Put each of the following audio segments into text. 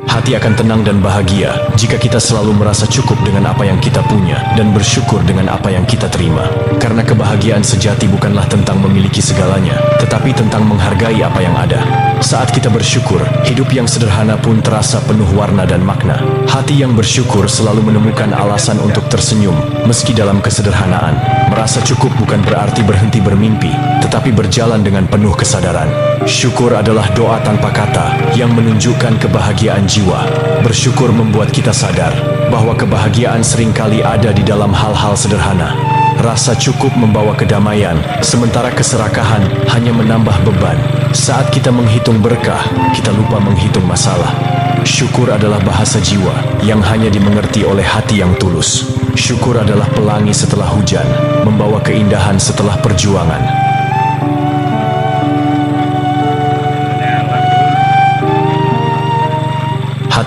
Hati akan tenang dan bahagia jika kita selalu merasa cukup dengan apa yang kita punya dan bersyukur dengan apa yang kita terima. Karena kebahagiaan sejati bukanlah tentang memiliki segalanya, tetapi tentang menghargai apa yang ada. Saat kita bersyukur, hidup yang sederhana pun terasa penuh warna dan makna. Hati yang bersyukur selalu menemukan alasan untuk tersenyum, meski dalam kesederhanaan. Merasa cukup bukan berarti berhenti bermimpi, tetapi berjalan dengan penuh kesadaran. Syukur adalah doa tanpa kata yang menunjukkan kebahagiaan jiwa. Bersyukur membuat kita sadar bahwa kebahagiaan seringkali ada di dalam hal-hal sederhana. Rasa cukup membawa kedamaian, sementara keserakahan hanya menambah beban. Saat kita menghitung berkah, kita lupa menghitung masalah. Syukur adalah bahasa jiwa yang hanya dimengerti oleh hati yang tulus. Syukur adalah pelangi setelah hujan, membawa keindahan setelah perjuangan.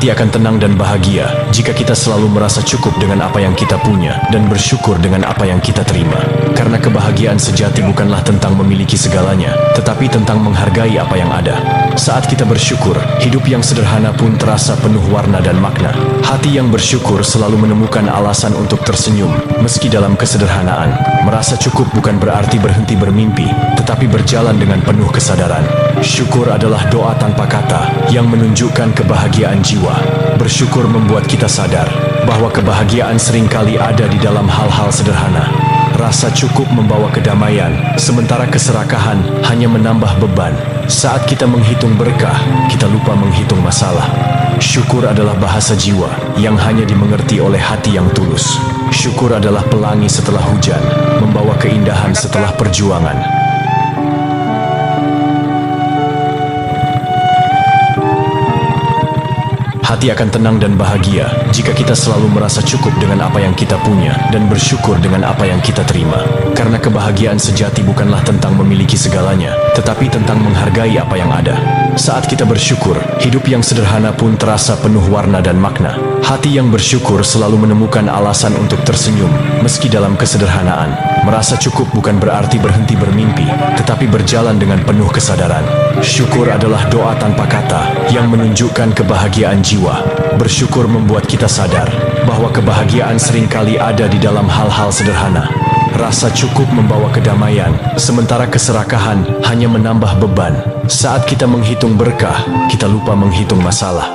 Hati akan tenang dan bahagia jika kita selalu merasa cukup dengan apa yang kita punya dan bersyukur dengan apa yang kita terima. Karena kebahagiaan sejati bukanlah tentang memiliki segalanya, tetapi tentang menghargai apa yang ada. Saat kita bersyukur, hidup yang sederhana pun terasa penuh warna dan makna. Hati yang bersyukur selalu menemukan alasan untuk tersenyum, meski dalam kesederhanaan. Merasa cukup bukan berarti berhenti bermimpi, tetapi berjalan dengan penuh kesadaran. Syukur adalah doa tanpa kata yang menunjukkan kebahagiaan jiwa. Bersyukur membuat kita sadar bahwa kebahagiaan seringkali ada di dalam hal-hal sederhana. Rasa cukup membawa kedamaian, sementara keserakahan hanya menambah beban. Saat kita menghitung berkah, kita lupa menghitung masalah. Syukur adalah bahasa jiwa yang hanya dimengerti oleh hati yang tulus. Syukur adalah pelangi setelah hujan, membawa keindahan setelah perjuangan. Hati akan tenang dan bahagia jika kita selalu merasa cukup dengan apa yang kita punya dan bersyukur dengan apa yang kita terima. Karena kebahagiaan sejati bukanlah tentang memiliki segalanya, tetapi tentang menghargai apa yang ada. Saat kita bersyukur, hidup yang sederhana pun terasa penuh warna dan makna. Hati yang bersyukur selalu menemukan alasan untuk tersenyum, meski dalam kesederhanaan. Merasa cukup bukan berarti berhenti bermimpi, tetapi berjalan dengan penuh kesadaran. Syukur adalah doa tanpa kata yang menunjukkan kebahagiaan jiwa. Bersyukur membuat kita sadar bahwa kebahagiaan seringkali ada di dalam hal-hal sederhana. Rasa cukup membawa kedamaian, sementara keserakahan hanya menambah beban. Saat kita menghitung berkah, kita lupa menghitung masalah.